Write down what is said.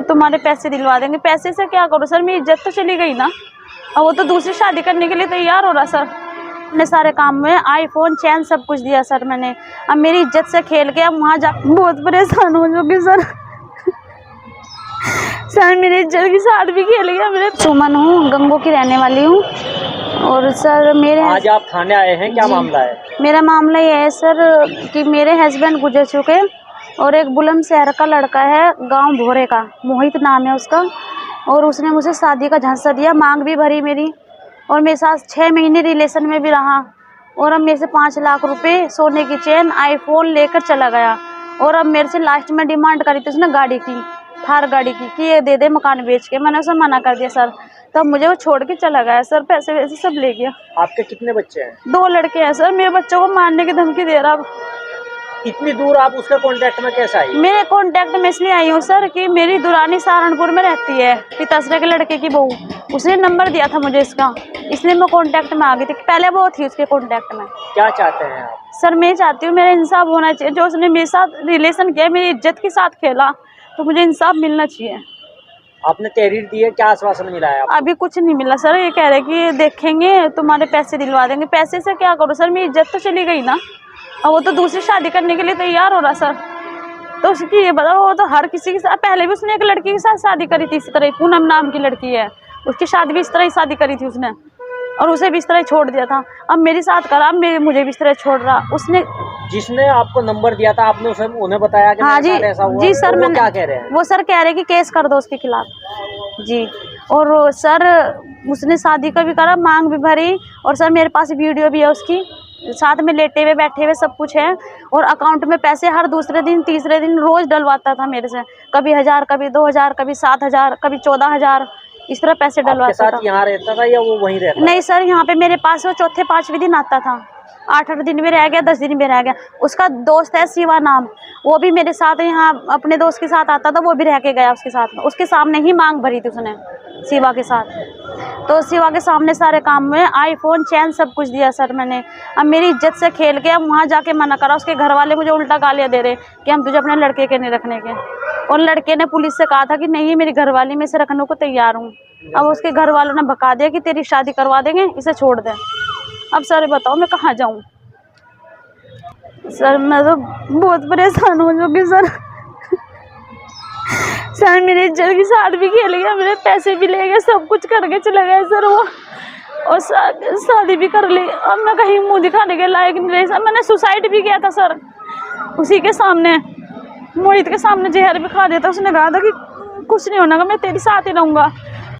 तुम्हारे पैसे दिलवा देंगे। पैसे से क्या करो सर, मेरी इज्जत तो चली गई ना। और वो तो दूसरी शादी करने के लिए तैयार हो रहा सर। अपने सारे काम में आईफोन चैन सब कुछ दिया सर मैंने। अब मेरी इज्जत से खेल के अब वहाँ जा बहुत परेशान हो चुकी सर। सर मेरी इज्जत के साथ भी खेल गया। मेरे सुमन हूँ, गंगो की रहने वाली हूँ। और सर मेरे आज आप थाने आए हैं, क्या मामला है? मेरा मामला ये है सर कि मेरे हस्बैंड गुजर चुके और एक बुलंदशहर का लड़का है, गांव भोरे का, मोहित नाम है उसका। और उसने मुझे शादी का झांसा दिया, मांग भी भरी मेरी, और मेरे साथ 6 महीने रिलेशन में भी रहा। और अब मेरे से 5 लाख रुपए, सोने की चेन, आईफोन लेकर चला गया। और अब मेरे से लास्ट में डिमांड करी थी उसने गाड़ी की, थार गाड़ी की, कि ये दे दे मकान बेच के। मैंने उसे मना कर दिया सर। तब मुझे वो छोड़ के चला गया सर, पैसे वैसे सब ले गया। आपके कितने बच्चे हैं? 2 लड़के हैं सर। मेरे बच्चों को मारने की धमकी दे रहा। इतनी दूर आप उसके कांटेक्ट में कैसे आई? मेरे कांटेक्ट में इसलिए आई हूँ सर कि मेरी दुरानी सहारनपुर में रहती है, पिताश्री के लड़के की बहू। उसने नंबर दिया था मुझे इसका, इसलिए मैं कांटेक्ट में आ गई थी। पहले वो थी उसके कांटेक्ट में। क्या चाहते हैं आप? सर मैं चाहती हूँ मेरा इंसाफ होना चाहिए। जो उसने मेरे साथ रिलेशन किया, मेरी इज्जत के साथ खेला, तो मुझे इंसाफ मिलना चाहिए। आपने तहरीर दी है, क्या आश्वासन मिला है आपको? अभी कुछ नहीं मिला सर। ये कह रहे कि देखेंगे, तुम्हारे पैसे दिलवा देंगे। पैसे से क्या करो सर, मेरी इज्जत तो चली गई ना। और वो तो दूसरी शादी करने के लिए तैयार हो रहा सर। तो उसकी ये बताओ, वो तो हर किसी के साथ, पहले भी उसने एक लड़की के साथ शादी करी थी इसी तरह, पूनम नाम की लड़की है, उसकी शादी भी इस तरह ही शादी करी थी उसने, और उसे भी इस तरह ही छोड़ दिया था। अब मेरे साथ करा, अब मुझे भी इस तरह छोड़ रहा उसने। जिसने आपको नंबर दिया था, आपने उन्हें बताया कि हाँ जी, ऐसा हुआ? जी सर। तो मैंने, क्या कह रहे हैं? वो सर कह रहे कि केस कर दो उसके खिलाफ जी। और सर उसने शादी का भी करा, मांग भी भरी, और सर मेरे पास वीडियो भी है उसकी, साथ में लेटे हुए बैठे हुए सब कुछ है। और अकाउंट में पैसे हर दूसरे दिन तीसरे दिन रोज डलवाता था मेरे से, कभी 1000, कभी 2000, कभी 7000, कभी 14000, इस तरह पैसे डलवाता था। यहाँ रहता था या वो वहीं रहता? नहीं सर, यहाँ पे मेरे पास वो चौथे 5वें दिन आता था। 8-8 दिन में रह गया, 10 दिन में रह गया। उसका दोस्त है शिवा नाम, वो भी मेरे साथ यहाँ अपने दोस्त के साथ आता था, वो भी रह के गया उसके साथ में। उसके सामने ही मांग भरी थी उसने शिवा के साथ। तो शिवा के सामने सारे काम में आईफोन चैन सब कुछ दिया सर मैंने। अब मेरी इज्जत से खेल के अब वहाँ जाके मना करा। उसके घर वाले मुझे उल्टा गालियाँ दे रहे कि हम तुझे अपने लड़के के नहीं रखने के। और लड़के ने पुलिस से कहा था कि नहीं, मेरी घरवाली में से रखने को तैयार हूँ। अब उसके घर वालों ने भगा दिया कि तेरी शादी करवा देंगे, इसे छोड़ दे। अब सर बताओ मैं कहाँ जाऊँ? सर मैं तो बहुत परेशान हो चुकी सर। सर मेरी इज्जत के साथ भी खेल गया, मेरे पैसे भी ले गए, सब कुछ करके चला गया सर वो। और शादी भी कर ली। अब मैं कहीं मुंह दिखाने के लायक नहीं रही सर। मैंने सुसाइड भी किया था सर, उसी के सामने, मोहित के सामने जहर भी खा दिया था। उसने कहा था कि कुछ नहीं होना, मैं तेरे साथ ही रहूँगा।